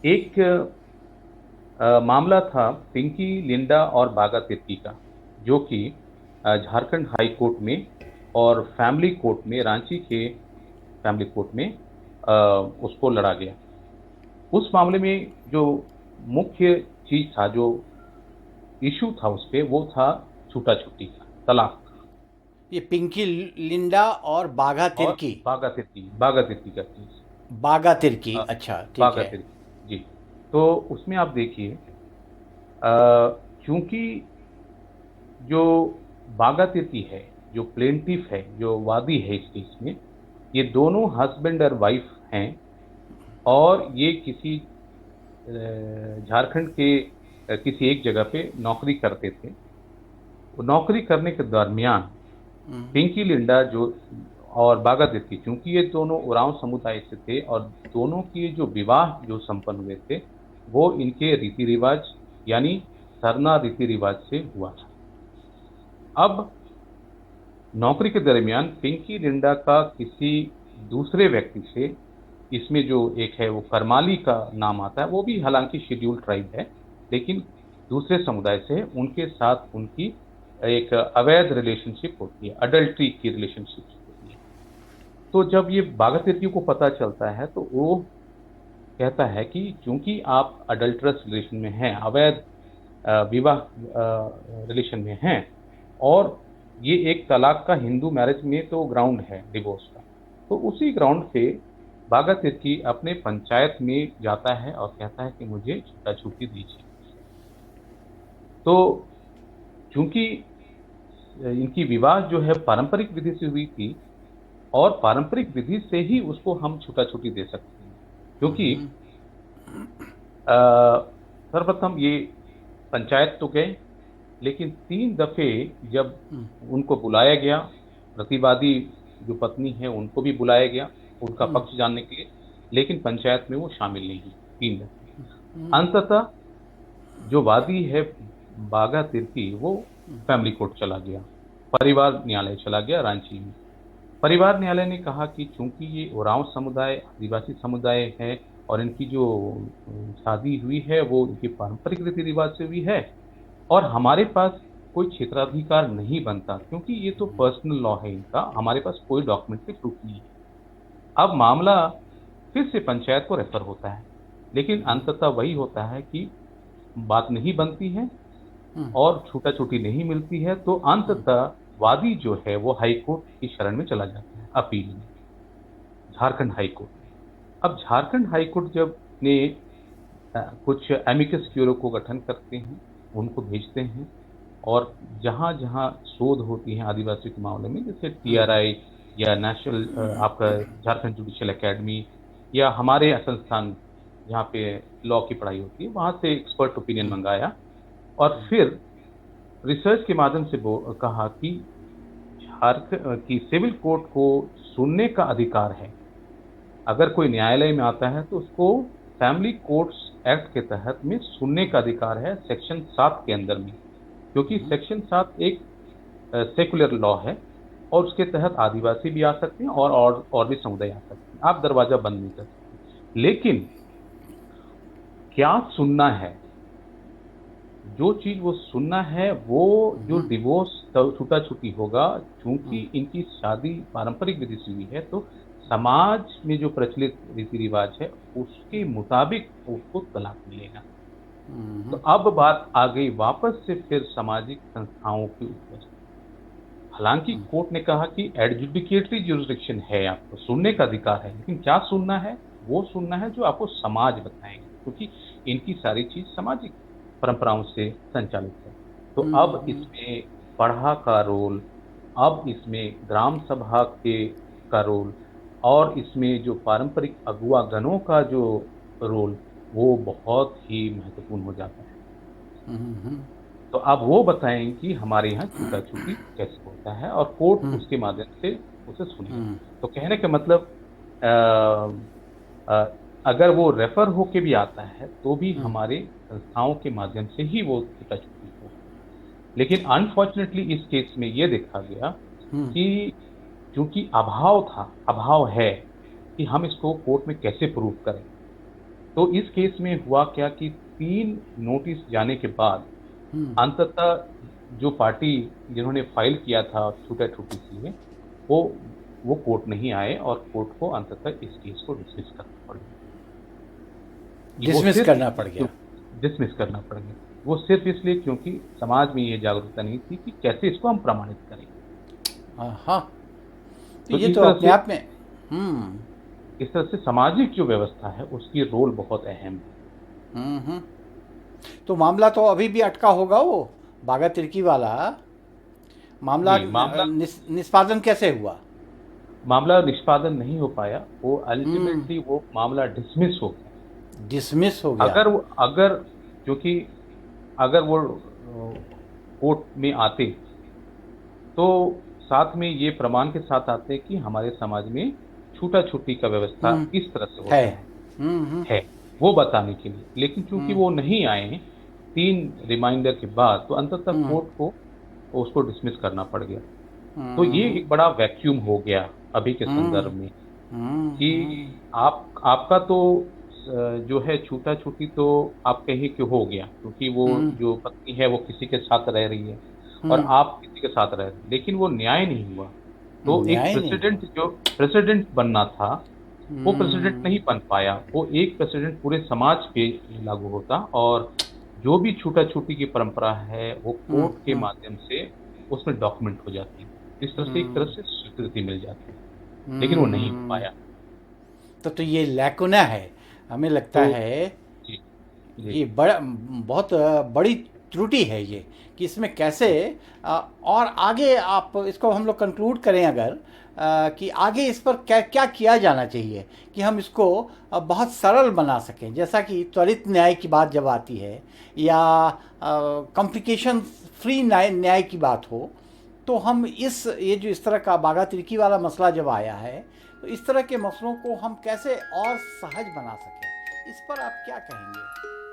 एक मामला था पिंकी लिंडा और बागा तिर्की का, जो कि झारखंड हाई कोर्ट में और फैमिली कोर्ट में, रांची के फैमिली कोर्ट में उसको लड़ा गया। उस मामले में जो मुख्य चीज था, जो इशू था उस पे, वो था छूटा-छूटी का, तलाक का। ये पिंकी लिंडा और बाघा और तिर्की। बागा तिर्की का केस। बागा तिर्की, अ, अच्छा ठीक बागा है। तिर्की, जी। तो उसमें आप देखिए, चूंकि जो बागा तिर्की है, जो प्लेंटिफ है, जो वादी है इस केस में, ये दोनों हस्बैंड और वाइफ हैं। और ये किसी झारखंड के किसी एक जगह पे नौकरी करते थे। वो नौकरी करने के दरमियान पिंकी लिंडा जो और बागा तिर्की, चूंकि ये दोनों उरांव समुदाय से थे और दोनों के जो विवाह जो संपन्न हुए थे, वो इनके रीति रिवाज यानी सरना रीति रिवाज से हुआ था। अब नौकरी के दरमियान पिंकी लिंडा का किसी दूसरे व्यक्ति से, इसमें जो एक है वो करमाली का नाम आता है, वो भी हालांकि शेड्यूल्ड ट्राइब है, लेकिन दूसरे समुदाय से है, उनके साथ उनकी एक अवैध रिलेशनशिप होती है, अडल्ट्री की रिलेशनशिप होती है। तो जब ये बागा तिर्की को पता चलता है, तो वो कहता है कि चूंकि आप अडल्टरस रिलेशन में हैं, अवैध विवाह रिलेशन में हैं, और ये एक तलाक का हिंदू मैरिज में तो ग्राउंड है डिवोर्स का, तो उसी ग्राउंड पे बागा तिर्की अपने पंचायत में जाता है और कहता है कि मुझे छूटा-छूटी दीजिए। तो चूंकि इनकी विवाह जो है पारंपरिक विधि से हुई थी, और पारंपरिक विधि से ही उसको हम छूटा-छूटी दे सकते हैं, क्योंकि सर्वप्रथम ये पंचायत तो गए, लेकिन 3 दफ़े जब उनको बुलाया गया, प्रतिवादी जो पत्नी है उनको भी बुलाया गया, उनका पक्ष जानने के लिए, लेकिन पंचायत में वो शामिल नहीं हुई 3 दफ़े। अंततः जो वादी है बागा तिर्की, वो फैमिली कोर्ट चला गया, परिवार न्यायालय चला गया रांची में। परिवार न्यायालय ने कहा कि चूंकि ये उरांव समुदाय, आदिवासी समुदाय है, और इनकी जो शादी हुई है वो इनके पारंपरिक रीति रिवाज से हुई है, और हमारे पास कोई क्षेत्राधिकार नहीं बनता, क्योंकि ये तो पर्सनल लॉ है इनका, हमारे पास कोई डॉक्यूमेंट्री प्रूफ नहीं है। अब मामला फिर से पंचायत को रेफर होता है, लेकिन अंततः वही होता है कि बात नहीं बनती है और छूटा-छूटी नहीं मिलती है, तो अंततः वादी जो है वो हाई कोर्ट की शरण में चला जाता है, अपील में, झारखंड हाई कोर्ट में। अब झारखंड हाई कोर्ट जब ने कुछ एमिकस क्यूरो को गठन करते हैं, उनको भेजते हैं, और जहाँ-जहाँ शोध होती है आदिवासी के मामले में, जैसे टीआरआई या नेशनल आपका झारखंड जुडिशियल एकेडमी, या हमारे संस्थान जहाँ पे लॉ की पढ़ाई होती है, वहाँ से एक्सपर्ट ओपिनियन मंगाया, और फिर रिसर्च के माध्यम से कहा कि कि सिविल कोर्ट को सुनने का अधिकार है। अगर कोई न्यायालय में आता है तो उसको फैमिली कोर्ट्स एक्ट के तहत में सुनने का अधिकार है, सेक्शन 7 के अंदर में, क्योंकि सेक्शन 7 एक सेकुलर लॉ है, और उसके तहत आदिवासी भी आ सकते हैं और भी समुदाय आ सकते हैं। आप दरवाजा बंद नहीं कर सकते। लेकिन क्या सुनना है, जो चीज़ वो सुनना है, वो जो डिवोर्स छूटा-छूटी होगा, चूँकि इनकी शादी पारंपरिक विधि से हुई है, तो समाज में जो प्रचलित रीति-रिवाज है, उसके मुताबिक उसको तलाक मिलेगा। तो अब बात आ गई वापस से फिर सामाजिक संस्थाओं के ऊपर। हालाँकि कोर्ट ने कहा कि एडजुडिकेटरी ज्यूरिसडिक्शन है, आपको सुनने का अधिकार है, लेकिन क्या सुनना है? वो सुनना है जो आपको समाज बताएगा, क्योंकि इनकी सारी चीज़ सामाजिक परंपराओं से संचालित है। तो अब इसमें पढ़ा का रोल, अब इसमें ग्राम सभा के का रोल, और इसमें जो पारंपरिक अगुआ-गणों का जो रोल, वो बहुत ही महत्वपूर्ण हो जाता है। तो अब वो बताएँ कि हमारे यहाँ छूटा-छूती कैसे होता है, और कोर्ट उसके माध्यम से उसे सुनेगा। तो कहने का मतलब अ अगर वो रेफ़र होके भी आता है, तो भी हमारे संस्थाओं के माध्यम से ही वो छूटा-छूती होगी। लेकिन अनफॉर्च्युनेटली इस केस में ये देखा गया कि चूँकि अभाव था, अभाव है कि हम इसको कोर्ट में कैसे प्रूव करें। तो इस केस में हुआ क्या कि 3 नोटिस जाने के बाद अंततः जो पार्टी जिन्होंने फाइल किया था छूटा-छूटी चीज़ें, वो वो कोर्ट नहीं आए और कोर्ट को अंततः इस केस को डिसमिस करना पड़ गया। वो डिसमिस सिर्फ करना पड़ गया। डिसमिस करना पड़ गया। वो सिर्फ इसलिए क्योंकि समाज में ये जागरूकता नहीं थी कि कैसे इसको हम प्रमाणित करें। हाँ, तो तो ये इस तो तरह अपने से आप में हम्म इस तरह से सामाजिक जो व्यवस्था है उसकी रोल बहुत अहम है। हम्म। तो मामला तो अभी भी अटका होगा, वो बागा तिर्की वाला मामला जी, निष्पादन कैसे हुआ? मामला निष्पादन नहीं हो पाया। वो हम्म अल्टीमेटली वो मामला डिसमिस हो गया। डिसमिस हो गया। अगर क्योंकि अगर वो कोर्ट में आते तो साथ में ये प्रमाण के साथ आते कि हमारे समाज में छूटा-छूटी का व्यवस्था हम्म इस तरह से है। होता है, वो बताने के लिए। लेकिन चूंकि हम्म वो नहीं आए 3 रिमाइंडर के बाद, तो अंततः हम्म कोर्ट को उसको डिसमिस करना पड़ गया। तो ये हम्म एक बड़ा वैक्यूम हो गया अभी के हम्म संदर्भ में कि हम्म आपका तो जो है छूटा-छूटी तो आप कहिए कि हो गया, क्योंकि वो हम्म जो पत्नी है वो किसी के साथ रह रही है और हम्म, आप किसी के साथ रह रहे हैं, लेकिन वो न्याय नहीं हुआ। तो एक न्याय नहीं हुआ। प्रेसिडेंट बनना था, वो प्रेसिडेंट हम्म नहीं बन पाया। वो एक प्रेसिडेंट पूरे समाज पे लागू होता और जो भी छूटा-छूटी की परंपरा है, वो हम्म कोर्ट के हम्म माध्यम से उसमें डॉक्यूमेंट हो जाती है। इस तरह से एक तरह हम्म से स्वीकृति मिल जाती है, लेकिन वो नहीं हो हम्म। पाया। तो ये लैकुना है, हमें लगता तो है। जी, जी। ये बहुत बड़ी त्रुटि है ये, कि इसमें कैसे और आगे आप इसको हम लोग कंक्लूड करें अगर, कि आगे इस पर क्या क्या किया जाना चाहिए कि हम इसको बहुत सरल बना सकें, जैसा कि त्वरित न्याय की बात जब आती है या कॉम्प्लिकेशन फ्री न्याय की बात हो, तो हम ये जो इस तरह का बागा तिर्की वाला मसला जब आया है, तो इस तरह के मसलों को हम कैसे और सहज बना सकें, इस पर आप क्या कहेंगे?